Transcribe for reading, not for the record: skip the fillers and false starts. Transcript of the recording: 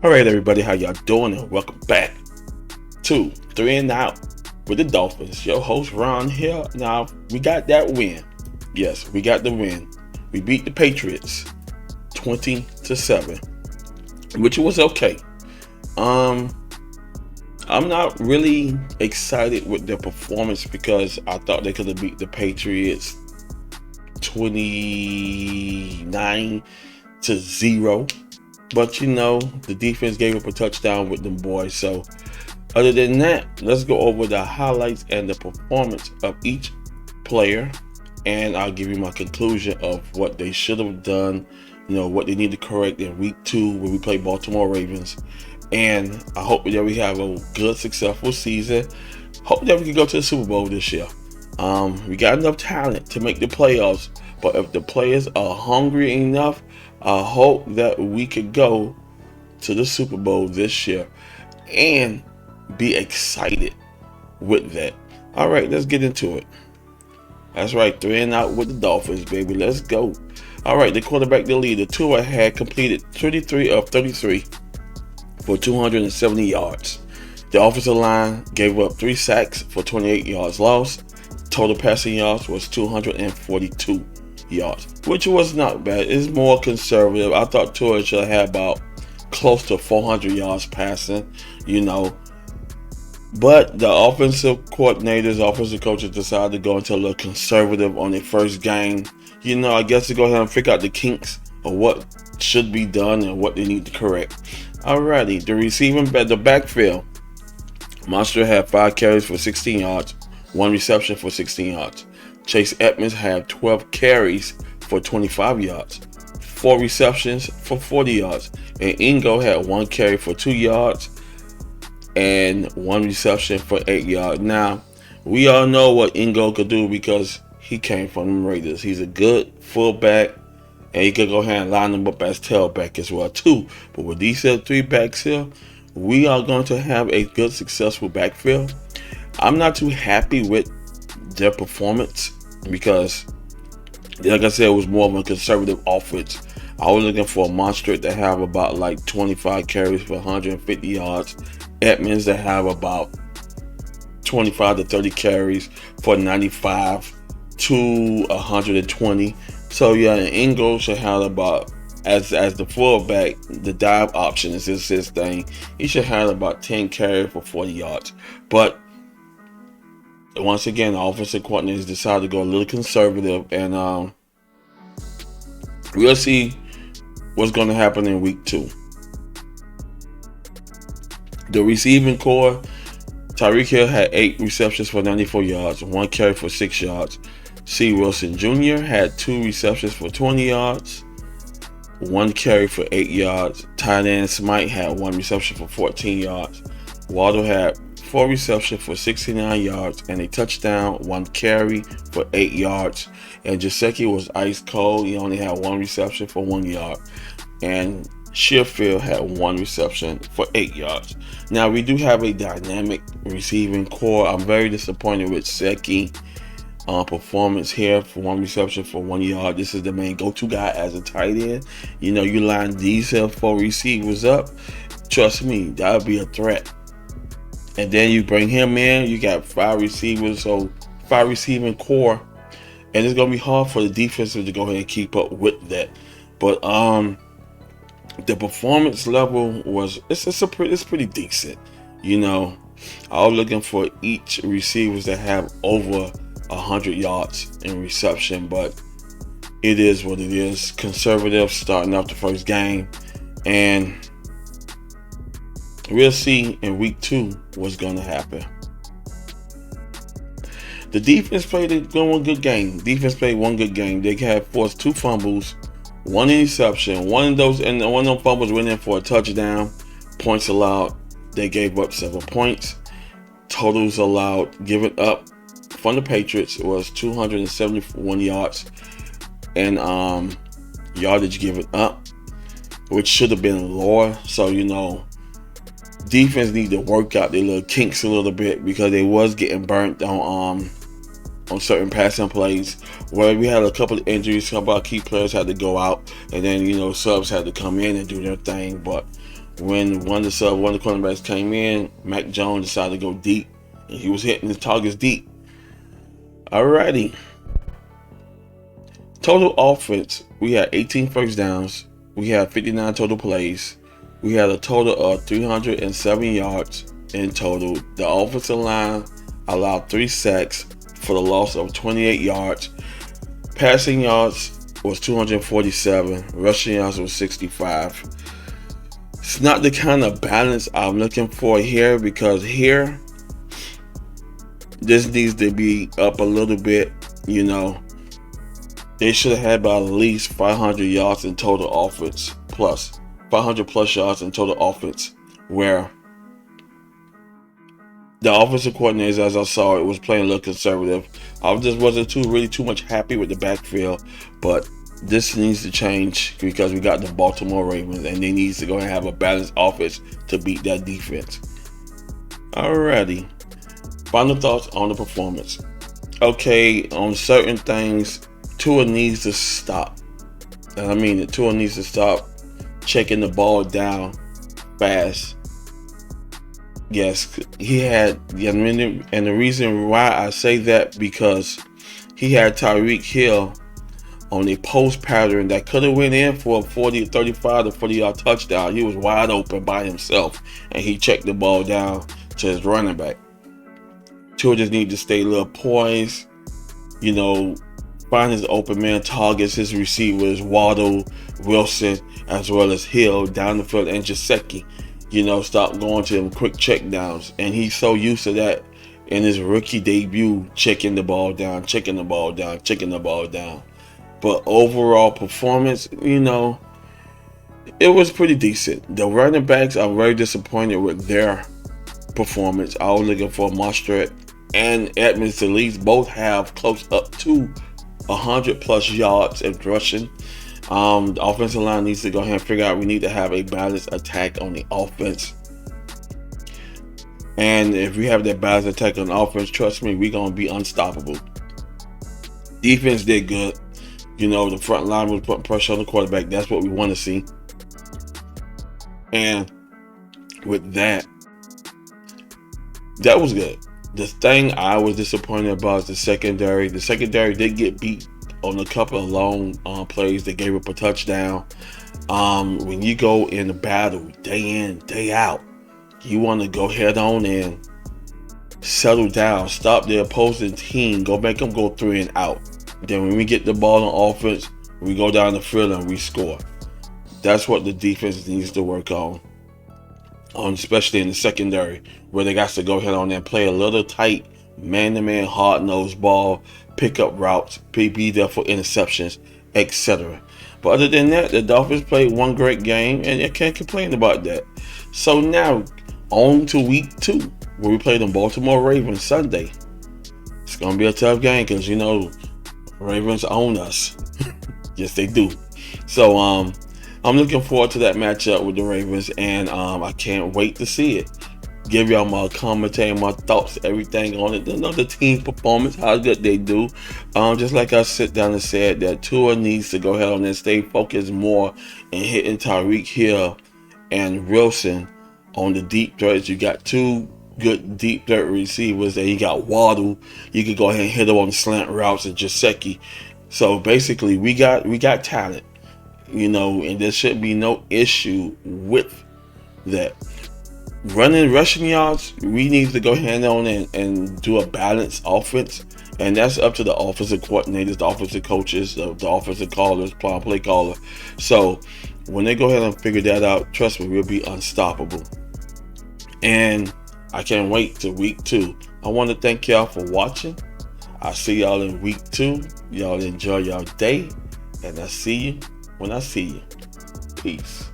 All right, everybody, how y'all doing? And welcome back to Three and Out with the Dolphins. Your host Ron here. Now we got that win. Yes, we got the win. We beat the Patriots 20-7, which was okay. I'm not really excited with their performance because I thought they could have beat the Patriots 29-0. But the defense gave up a touchdown with them boys. So other than that, let's go over the highlights and the performance of each player. And I'll give you my conclusion of what they should have done, what they need to correct in week 2 when we play Baltimore Ravens. And I hope that we have a good, successful season. Hope that we can go to the Super Bowl this year. We got enough talent to make the playoffs. But if the players are hungry enough, I hope that we could go to the Super Bowl this year and be excited with that. All right, let's get into it. That's right, 3 and out with the Dolphins, baby. Let's go. All right, the quarterback, the leader, Tua, had completed 33 of 33 for 270 yards. The offensive line gave up 3 sacks for 28 yards lost. Total passing yards was 242 yards, which was not bad. It's more conservative. I thought Tua should have about close to 400 yards passing, But the offensive coordinators, offensive coaches decided to go into a little conservative on their first game. I guess to go ahead and figure out the kinks of what should be done and what they need to correct. Alrighty, the backfield. Monster had 5 carries for 16 yards, 1 reception for 16 yards. Chase Edmonds had 12 carries for 25 yards, 4 receptions for 40 yards. And Ingo had 1 carry for 2 yards and 1 reception for 8 yards. Now, we all know what Ingo could do because he came from the Raiders. He's a good fullback, and he could go ahead and line them up as tailback as well too. But with these 3 backs here, we are going to have a good, successful backfield. I'm not too happy with their performance because, like I said, it was more of a conservative offense. I was looking for a monster to have about 25 carries for 150 yards. Edmonds to have about 25 to 30 carries for 95 to 120. So yeah, Ingo should have about, as the fullback, the dive option is his thing. He should have about 10 carries for 40 yards. But once again, the offensive coordinators decided to go a little conservative, and we'll see what's going to happen in week 2. The receiving core, Tyreek Hill had 8 receptions for 94 yards, 1 carry for 6 yards. C. Wilson Jr. had 2 receptions for 20 yards, 1 carry for 8 yards. Tight end Smite had 1 reception for 14 yards. Waddle had 4 receptions for 69 yards and a touchdown, 1 carry for 8 yards. And Gesicki was ice cold. He only had 1 reception for 1 yard. And Shearfield had 1 reception for 8 yards. Now, we do have a dynamic receiving core. I'm very disappointed with Gesicki performance here for 1 reception for 1 yard. This is the main go-to guy as a tight end. You line these 4 receivers up. Trust me, that would be a threat. And then you bring him in, you got 5 receivers, so 5 receiving core. And it's going to be hard for the defense to go ahead and keep up with that. But the performance level it's pretty decent. I was looking for each receivers to have over 100 yards in reception, but it is what it is. Conservative starting off the first game, and we'll see in week 2 what's going to happen. The defense played one good game. They had forced 2 fumbles, 1 interception. One of them fumbles went in for a touchdown. Points allowed, they gave up 7 points. Totals allowed, given up from the Patriots was 271 yards, and yardage given up, which should have been lower. So defense need to work out their little kinks a little bit because they was getting burnt on certain passing plays where we had a couple of injuries. Some of our key players had to go out, and then subs had to come in and do their thing. But when one of the cornerbacks came in, Mac Jones decided to go deep, and he was hitting his targets deep. Alrighty. Total offense, we had 18 first downs. We had 59 total plays. We had a total of 307 yards in total. The offensive line allowed 3 sacks for the loss of 28 yards. Passing yards was 247. Rushing yards was 65. It's not the kind of balance I'm looking for here, because here, this needs to be up a little bit. They should have had about at least 500 yards in total offense, plus 500 plus yards in total offense, where the offensive coordinators, as I saw it, was playing a little conservative. I just wasn't too much happy with the backfield, but this needs to change because we got the Baltimore Ravens, and they need to go and have a balanced offense to beat that defense. Alrighty, final thoughts on the performance. Okay, on certain things, Tua needs to stop. And I mean, Tua needs to stop checking the ball down fast. Yes, he had, and the reason why I say that, because he had Tyreek Hill on a post pattern that could have went in for a 35 to 40 yard touchdown. He was wide open by himself, and he checked the ball down to his running back. Tua just need to stay a little poised, find his open man targets, his receivers, Waddle, Wilson, as well as Hill down the field, and Gesicki. Stop going to him quick check downs. And he's so used to that in his rookie debut, checking the ball down. But overall performance, it was pretty decent. The running backs, I'm very disappointed with their performance. I was looking for Mostert and Edmonds to at least both have close up to 100 plus yards in rushing. The offensive line needs to go ahead and figure out we need to have a balanced attack on the offense. And if we have that balanced attack on offense, trust me, we're going to be unstoppable. Defense did good. The front line was putting pressure on the quarterback. That's what we want to see. And with that was good. The thing I was disappointed about is the secondary. The secondary did get beat on a couple of long plays that gave up a touchdown. When you go in the battle day in, day out, you want to go head on and settle down, stop the opposing team, go make them go 3 and out. Then when we get the ball on offense, we go down the field and we score. That's what the defense needs to work on, especially in the secondary, where they got to go ahead on and play a little tight, man-to-man, hard-nosed ball, pick up routes, be there for interceptions, etc. But other than that, the Dolphins played one great game, and I can't complain about that. So now, on to week 2, where we play the Baltimore Ravens Sunday. It's going to be a tough game because, Ravens own us. Yes, they do. So, I'm looking forward to that matchup with the Ravens, and I can't wait to see it. Give y'all my commentary, my thoughts, everything on it. The team performance, how good they do. Just like I sit down and said, that Tua needs to go ahead on and stay focused more and hitting Tyreek Hill and Wilson on the deep threats. You got 2 good deep threat receivers, and you got Waddle. You could go ahead and hit him on the slant routes, and Gesicki. So basically, we got talent, and there should be no issue with that. Rushing yards, we need to go hand on and do a balanced offense, and that's up to the offensive coordinators, the offensive coaches, the offensive callers, play caller. So when they go ahead and figure that out, trust me, we'll be unstoppable. And I can't wait to week 2. I want to thank y'all for watching. I'll see y'all in week 2. Y'all enjoy y'all day, and I'll see you when I see you. Peace.